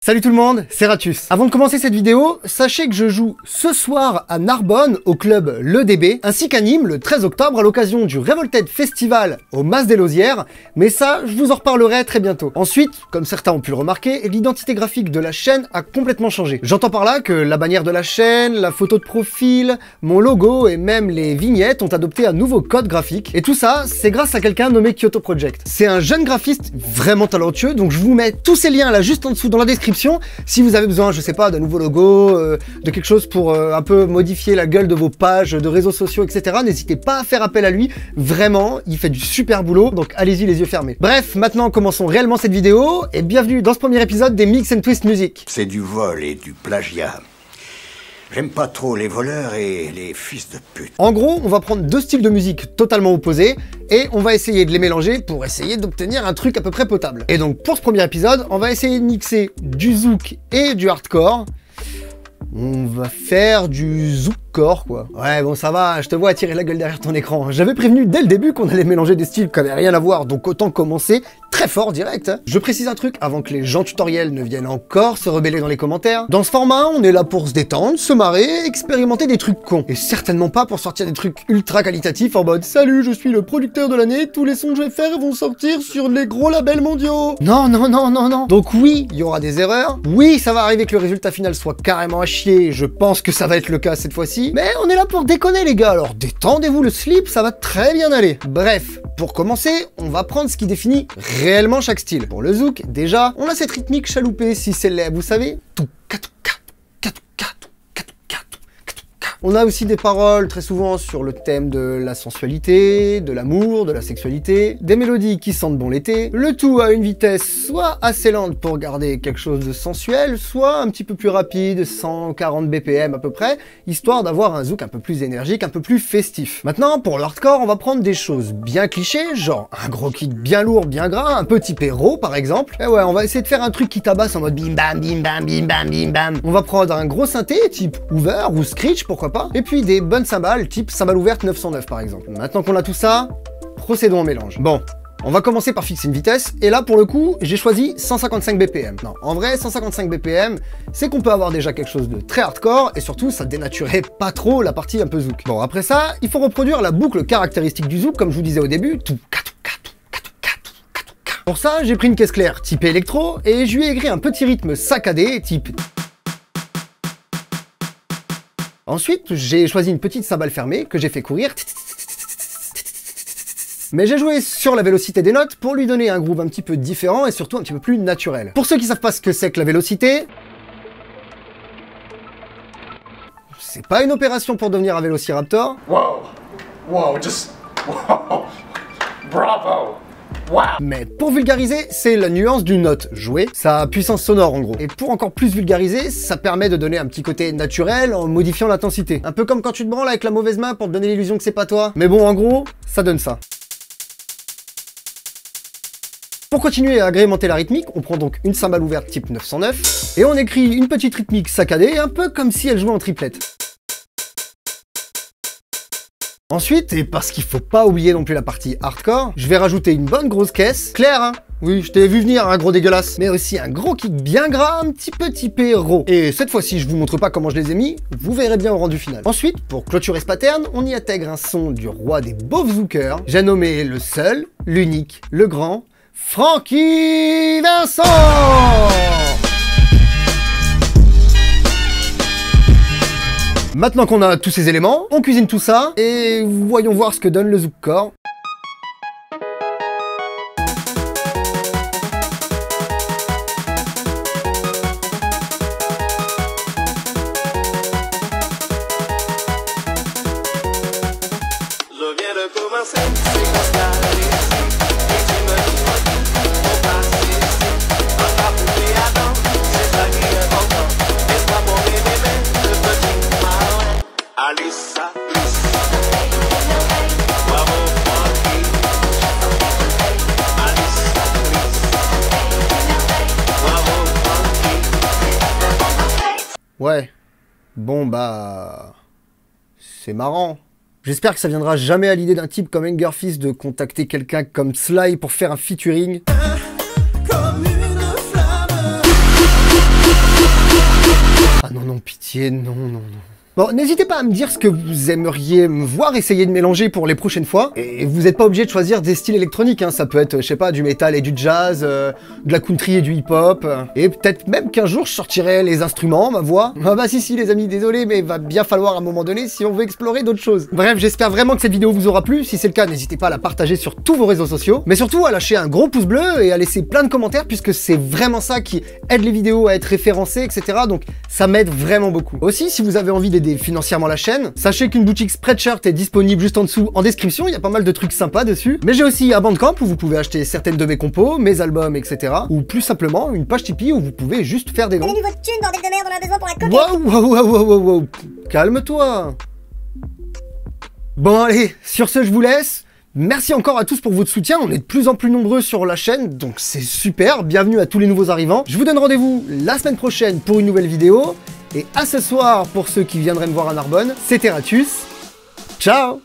Salut tout le monde, c'est Ratus. Avant de commencer cette vidéo, sachez que je joue ce soir à Narbonne au club Le DB, ainsi qu'à Nîmes le 13 octobre à l'occasion du Revolted Festival au Mas des Lausières, mais ça, je vous en reparlerai très bientôt. Ensuite, comme certains ont pu le remarquer, l'identité graphique de la chaîne a complètement changé. J'entends par là que la bannière de la chaîne, la photo de profil, mon logo et même les vignettes ont adopté un nouveau code graphique. Et tout ça, c'est grâce à quelqu'un nommé Kyoto Project. C'est un jeune graphiste vraiment talentueux, donc je vous mets tous ces liens là juste en dessous dans la description si vous avez besoin, je sais pas, d'un nouveau logo, de quelque chose pour un peu modifier la gueule de vos pages, de réseaux sociaux, etc. N'hésitez pas à faire appel à lui, vraiment, il fait du super boulot, donc allez-y les yeux fermés. Bref, maintenant commençons réellement cette vidéo, et bienvenue dans ce premier épisode des Mix and Twist Music. C'est du vol et du plagiat. J'aime pas trop les voleurs et les fils de pute. En gros, on va prendre deux styles de musique totalement opposés et on va essayer de les mélanger pour essayer d'obtenir un truc à peu près potable. Et donc pour ce premier épisode, on va essayer de mixer du zouk et du hardcore. On va faire du zoukcore quoi. Ouais bon ça va, je te vois attirer la gueule derrière ton écran. J'avais prévenu dès le début qu'on allait mélanger des styles qui n'avaient rien à voir, donc autant commencer très fort direct. Je précise un truc avant que les gens tutoriels ne viennent encore se rebeller dans les commentaires. Dans ce format, on est là pour se détendre, se marrer, expérimenter des trucs cons. Et certainement pas pour sortir des trucs ultra qualitatifs en mode « Salut, je suis le producteur de l'année, tous les sons que je vais faire vont sortir sur les gros labels mondiaux !» Non, non, non, non, non. Donc oui, il y aura des erreurs. Oui, ça va arriver que le résultat final soit carrément à chier. Je pense que ça va être le cas cette fois-ci. Mais on est là pour déconner les gars, alors détendez-vous le slip, ça va très bien aller. Bref, pour commencer, on va prendre ce qui définit réellement chaque style. Pour le zouk, déjà, on a cette rythmique chaloupée, si c'est laid, vous savez. On a aussi des paroles très souvent sur le thème de la sensualité, de l'amour, de la sexualité, des mélodies qui sentent bon l'été, le tout à une vitesse soit assez lente pour garder quelque chose de sensuel, soit un petit peu plus rapide, 140 BPM à peu près, histoire d'avoir un zouk un peu plus énergique, un peu plus festif. Maintenant, pour le hardcore, on va prendre des choses bien clichés, genre un gros kick bien lourd, bien gras, un peu typé raw par exemple. Et ouais, on va essayer de faire un truc qui tabasse en mode bim bam, bim bam, bim bam, bim bam. On va prendre un gros synthé type Hoover ou Screech, pourquoi pas, et puis des bonnes cymbales type cymbale ouverte 909 par exemple. Maintenant qu'on a tout ça, procédons au mélange. Bon, on va commencer par fixer une vitesse, et là pour le coup, j'ai choisi 155 BPM. Non, en vrai, 155 BPM, c'est qu'on peut avoir déjà quelque chose de très hardcore, et surtout, ça dénaturait pas trop la partie un peu zouk. Bon, après ça, il faut reproduire la boucle caractéristique du zouk, comme je vous disais au début, tout. Pour ça, j'ai pris une caisse claire type électro, et je lui ai écrit un petit rythme saccadé, type... Ensuite, j'ai choisi une petite cymbale fermée que j'ai fait courir. Mais j'ai joué sur la vélocité des notes pour lui donner un groove un petit peu différent et surtout un petit peu plus naturel. Pour ceux qui savent pas ce que c'est que la vélocité, c'est pas une opération pour devenir un vélociraptor. Wow, just... Wow. Bravo. Wow. Mais pour vulgariser, c'est la nuance d'une note jouée, sa puissance sonore en gros. Et pour encore plus vulgariser, ça permet de donner un petit côté naturel en modifiant l'intensité. Un peu comme quand tu te branles avec la mauvaise main pour te donner l'illusion que c'est pas toi. Mais bon, en gros, ça donne ça. Pour continuer à agrémenter la rythmique, on prend donc une cymbale ouverte type 909, et on écrit une petite rythmique saccadée, un peu comme si elle jouait en triplette. Ensuite, et parce qu'il faut pas oublier non plus la partie hardcore, je vais rajouter une bonne grosse caisse, claire hein. Oui, je t'ai vu venir, un gros dégueulasse. Mais aussi un gros kick bien gras, un petit peu typé raw. Et cette fois-ci, je vous montre pas comment je les ai mis, vous verrez bien au rendu final. Ensuite, pour clôturer ce pattern, on y intègre un son du roi des beaufs zoukers. J'ai nommé le seul, l'unique, le grand, Francky Vincent. Maintenant qu'on a tous ces éléments, on cuisine tout ça, et voyons voir ce que donne le zoukcore. Ouais, bon bah... c'est marrant. J'espère que ça viendra jamais à l'idée d'un type comme Angerfist de contacter quelqu'un comme Sly pour faire un featuring. Comme une flamme. non, pitié, non, non, non. Bon, n'hésitez pas à me dire ce que vous aimeriez me voir essayer de mélanger pour les prochaines fois. Et vous n'êtes pas obligé de choisir des styles électroniques, hein. Ça peut être, je sais pas, du métal et du jazz, de la country et du hip-hop. Et peut-être même qu'un jour, je sortirai les instruments, ma voix. Ah bah si, les amis, désolé, mais va bien falloir à un moment donné si on veut explorer d'autres choses. Bref, j'espère vraiment que cette vidéo vous aura plu. Si c'est le cas, n'hésitez pas à la partager sur tous vos réseaux sociaux. Mais surtout, à lâcher un gros pouce bleu et à laisser plein de commentaires, puisque c'est vraiment ça qui aide les vidéos à être référencées, etc. Donc ça m'aide vraiment beaucoup. Aussi, si vous avez envie d'aider financièrement la chaîne, sachez qu'une boutique Spreadshirt est disponible juste en dessous en description, il y a pas mal de trucs sympas dessus. Mais j'ai aussi un Bandcamp où vous pouvez acheter certaines de mes compos, mes albums, etc. Ou plus simplement une page Tipeee où vous pouvez juste faire des dons. Donnez-nous votre thune, bordel de merde, on a besoin pour la Wow, wow. Calme-toi. Bon allez, sur ce je vous laisse. Merci encore à tous pour votre soutien, on est de plus en plus nombreux sur la chaîne, donc c'est super, bienvenue à tous les nouveaux arrivants. Je vous donne rendez-vous la semaine prochaine pour une nouvelle vidéo, et à ce soir pour ceux qui viendraient me voir à Narbonne, c'était Ratus, ciao.